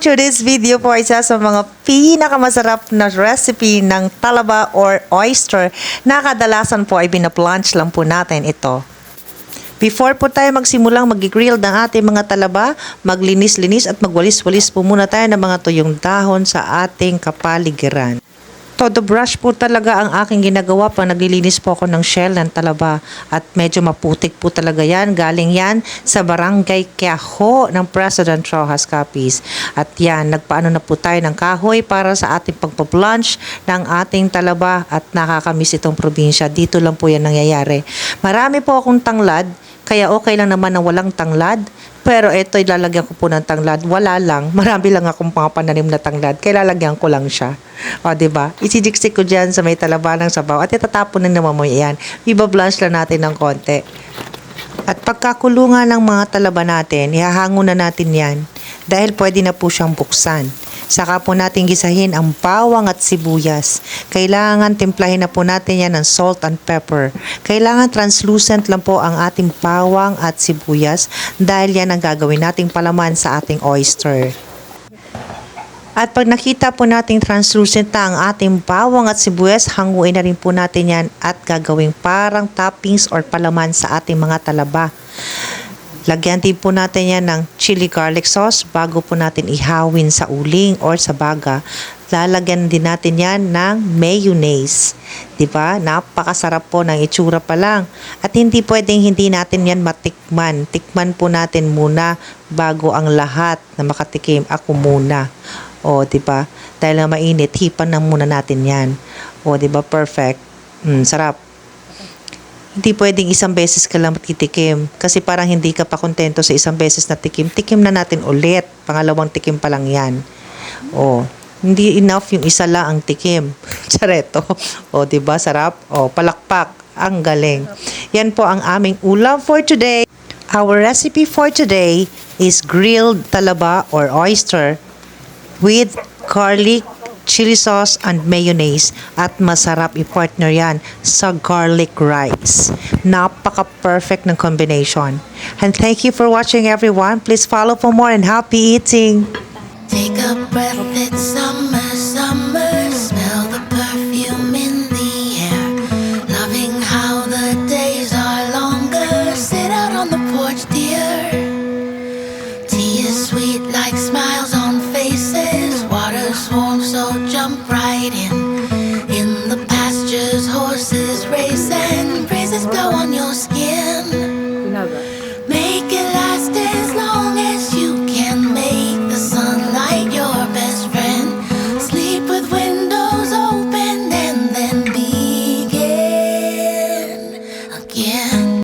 today's video po isa sa mga pinakamasarap na recipe ng talaba or oyster na kadalasan po ay binaplunch lang po natin ito. Before po tayo magsimulang mag-grill ng ating mga talaba, maglinis-linis at magwalis-walis po muna tayo ng mga tuyong dahon sa ating kapaligiran. Todo brush po talaga ang aking ginagawa pag naglilinis po ako ng shell ng talaba at medyo maputik po talaga yan. Galing yan sa Barangay Quiajo ng President Rojas Capiz. At yan, nagpaano na po tayo ng kahoy para sa ating pagpa-plunge ng ating talaba at nakakamiss itong probinsya. Dito lang po yan nangyayari. Marami po akong tanglad, kaya okay lang naman na walang tanglad. Pero ito, ilalagyan ko po ng tanglad. Wala lang. Marami lang akong mga pananim na tanglad. Kaya lalagyan ko lang siya. O, diba? Isijiksik ko dyan sa may talaba ng sabaw. At itatapon na naman mo yan. Iba-blanch lang natin ng konti. At pagkakulungan ng mga talaba natin, ihahango na natin yan. Dahil pwede na po siyang buksan. Saka po natin gisahin ang bawang at sibuyas. Kailangan timplahin na po natin yan ng salt and pepper. Kailangan translucent lang po ang ating bawang at sibuyas dahil yan ang gagawin nating palaman sa ating oyster. At pag nakita po nating translucent na ang ating bawang at sibuyas, hanguin na rin po natin yan at gagawing parang toppings or palaman sa ating mga talaba. Lagyan din po natin yan ng chili garlic sauce bago po natin ihawin sa uling or sa baga. Lalagyan din natin yan ng mayonnaise. Diba? Napakasarap po ng itsura pa lang. At hindi pwedeng hindi natin yan matikman. Tikman po natin muna bago ang lahat na makatikim. Ako muna. O, diba? Dahil na mainit, hipan na muna natin yan. O, diba? Perfect. Sarap. Hindi pwedeng isang beses ka lang matitikim kasi parang hindi ka pa kontento sa isang beses na tikim. Tikim na natin ulit. Pangalawang tikim pa lang yan. O, hindi enough yung isa lang ang tikim. Chareto. O, diba? Sarap. O, palakpak. Ang galing. Yan po ang aming ulam for today. Our recipe for today is grilled talaba or oyster with garlic, chili sauce, and mayonnaise. At masarap i-partner yan sa garlic rice. Napaka-perfect ng combination. And thank you for watching, everyone. Please follow for more and happy eating. Take a breath, it's summer, summer. Smell the perfume in the air. Loving how the days are longer. Sit out on the porch, dear. Tea is sweet like